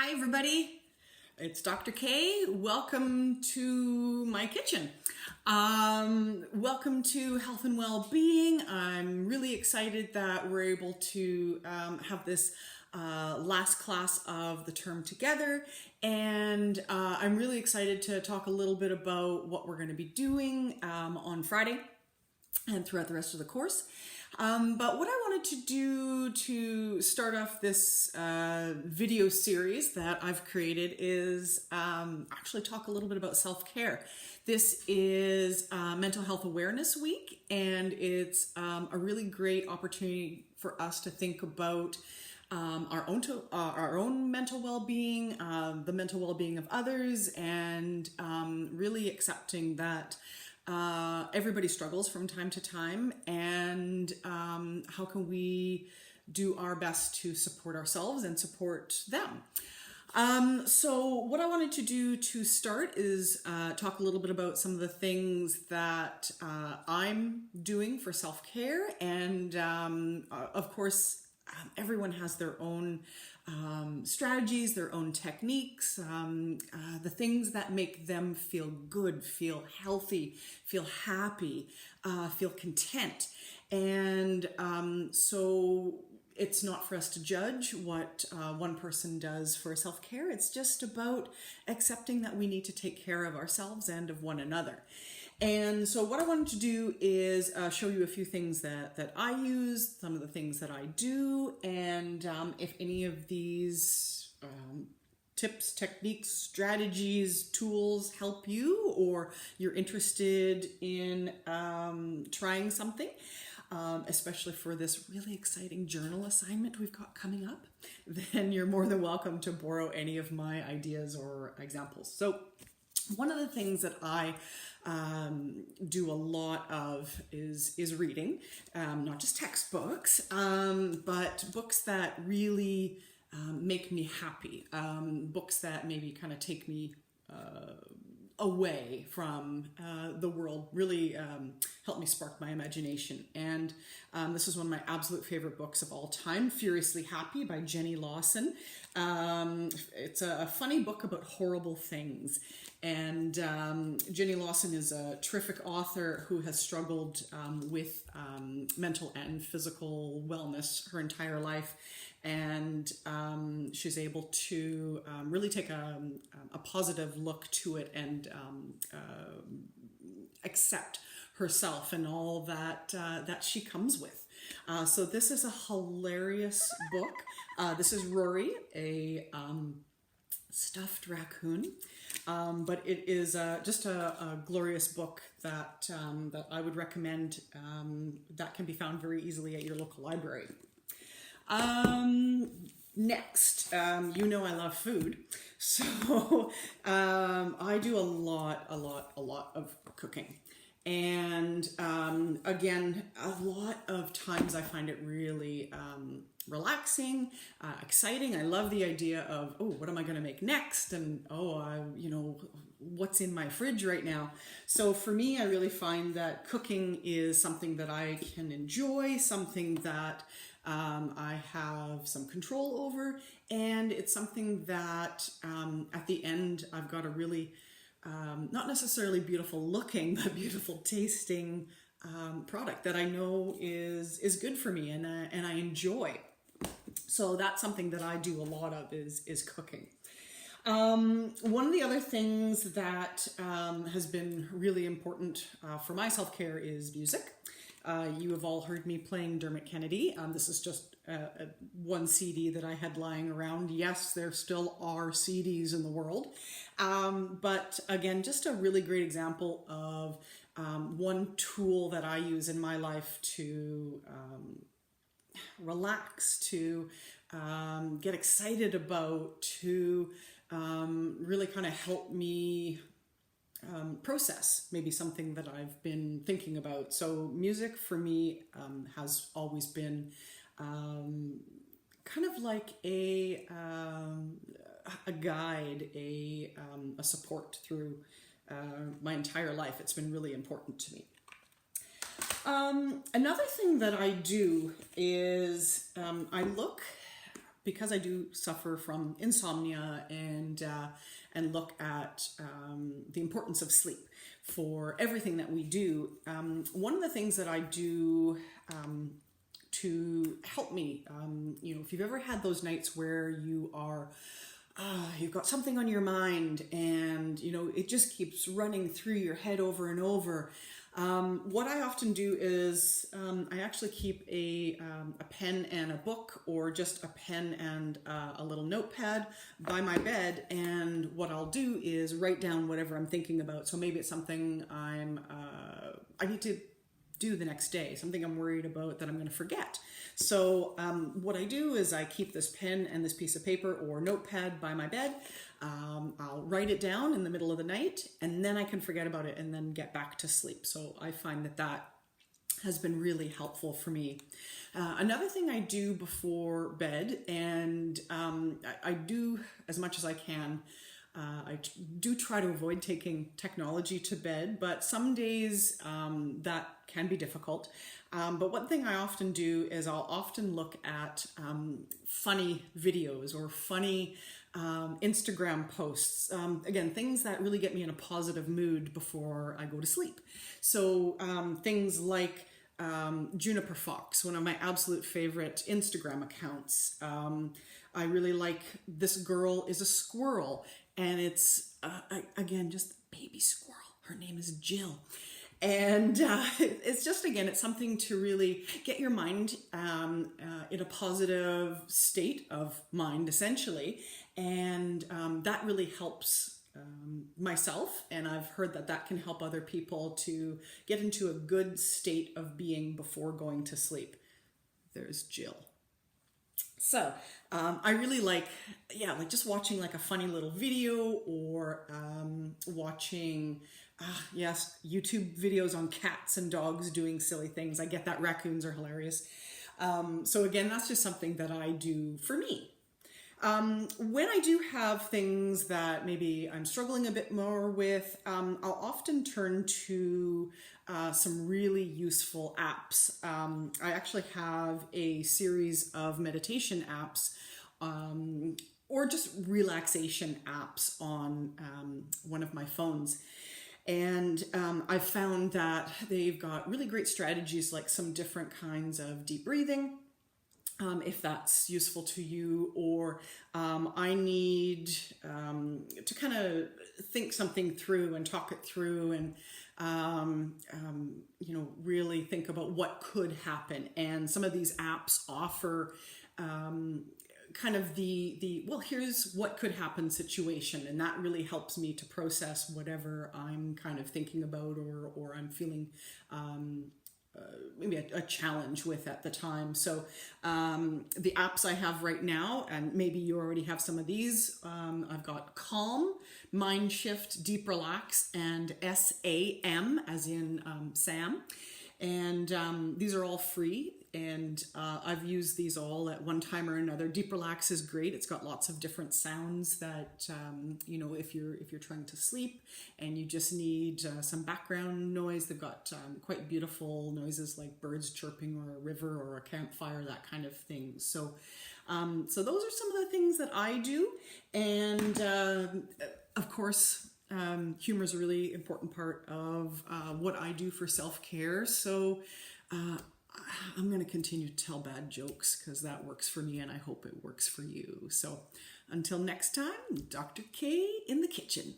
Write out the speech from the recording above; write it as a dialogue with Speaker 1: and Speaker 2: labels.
Speaker 1: Hi everybody, it's Dr. K. Welcome to my kitchen. Welcome to Health and Well-Being. I'm really excited that we're able to have this last class of the term together, and I'm really excited to talk a little bit about what we're going to be doing on Friday and throughout the rest of the course. But what I wanted to do to start off this video series that I've created is actually talk a little bit about self-care. This is Mental Health Awareness Week, and it's a really great opportunity for us to think about our own mental well-being, the mental well-being of others, and really accepting that everybody struggles from time to time, and how can we do our best to support ourselves and support them. So what I wanted to do to start is talk a little bit about some of the things that I'm doing for self-care, and of course everyone has their own strategies, their own techniques, the things that make them feel good, feel healthy, feel happy, feel content. And so it's not for us to judge what one person does for self-care. It's just about accepting that we need to take care of ourselves and of one another. And so what I wanted to do is show you a few things that I use, some of the things that I do, and if any of these tips, techniques, strategies, tools help you, or you're interested in trying something, especially for this really exciting journal assignment we've got coming up, then you're more than welcome to borrow any of my ideas or examples. So one of the things that I do a lot of is reading, not just textbooks, but books that really make me happy, books that maybe kind of take me away from the world, really help me spark my imagination. And this is one of my absolute favorite books of all time, Furiously Happy by Jenny Lawson. It's a funny book about horrible things. And Jenny Lawson is a terrific author who has struggled with mental and physical wellness her entire life. And she's able to really take a positive look to it and accept herself and all that that she comes with. So this is a hilarious book. This is Rory, a stuffed raccoon, but it is just a glorious book that that I would recommend. That can be found very easily at your local library. Next, you know I love food, so I do a lot of cooking, and again, a lot of times I find it really relaxing, exciting. I love the idea of, oh, what am I going to make next, and you know, what's in my fridge right now. So for me, I really find that cooking is something that I can enjoy, something that I have some control over, and it's something that at the end I've got a really not necessarily beautiful looking but beautiful tasting product that I know is good for me and I enjoy. So that's something that I do a lot of is cooking. One of the other things that has been really important for my self-care is music. You have all heard me playing Dermot Kennedy. This is just one CD that I had lying around. Yes, there still are CDs in the world. But again, just a really great example of one tool that I use in my life to relax, to get excited about, to really kind of help me process maybe something that I've been thinking about. So music for me has always been kind of like a guide, a support through my entire life. It's been really important to me. Another thing that I do is I look because I do suffer from insomnia and look at the importance of sleep for everything that we do. One of the things that I do to help me, if you've ever had those nights where you are you've got something on your mind and it just keeps running through your head over and over. What I often do is I actually keep a pen and a book, or just a pen and a little notepad by my bed, and what I'll do is write down whatever I'm thinking about. So maybe it's something I need to do the next day, something I'm worried about that I'm going to forget. So what I do is I keep this pen and this piece of paper or notepad by my bed. I'll write it down in the middle of the night, and then I can forget about it and then get back to sleep. So I find that has been really helpful for me. Another thing I do before bed, and I do as much as I can, I do try to avoid taking technology to bed, but some days that can be difficult. But one thing I often do is I'll often look at funny videos or funny Instagram posts. Again, things that really get me in a positive mood before I go to sleep. So things like Juniper Fox, one of my absolute favorite Instagram accounts. I really like This Girl is a Squirrel, and it's, again, just baby squirrel. Her name is Jill. And it's just, again, it's something to really get your mind in a positive state of mind, essentially. And that really helps myself. And I've heard that can help other people to get into a good state of being before going to sleep. There's Jill. So I really like just watching like a funny little video, or watching, YouTube videos on cats and dogs doing silly things. I get that raccoons are hilarious. So again, that's just something that I do for me. When I do have things that maybe I'm struggling a bit more with, I'll often turn to some really useful apps. I actually have a series of meditation apps, or just relaxation apps on one of my phones. And I've found that they've got really great strategies, like some different kinds of deep breathing, if that's useful to you, or I need to kind of think something through and talk it through, and really think about what could happen. And some of these apps offer kind of the here's what could happen situation, and that really helps me to process whatever I'm kind of thinking about, or I'm feeling maybe a challenge with at the time. So the apps I have right now, and maybe you already have some of these, I've got Calm, Mind Shift, Deep Relax, and SAM, as in Sam. And these are all free, and I've used these all at one time or another. Deep Relax is great. It's got lots of different sounds that if you're trying to sleep and you just need some background noise, they've got quite beautiful noises like birds chirping, or a river, or a campfire, that kind of thing. So those are some of the things that I do, and of course, humor is a really important part of what I do for self-care. So I'm going to continue to tell bad jokes, because that works for me, and I hope it works for you. So until next time, Dr. K in the kitchen.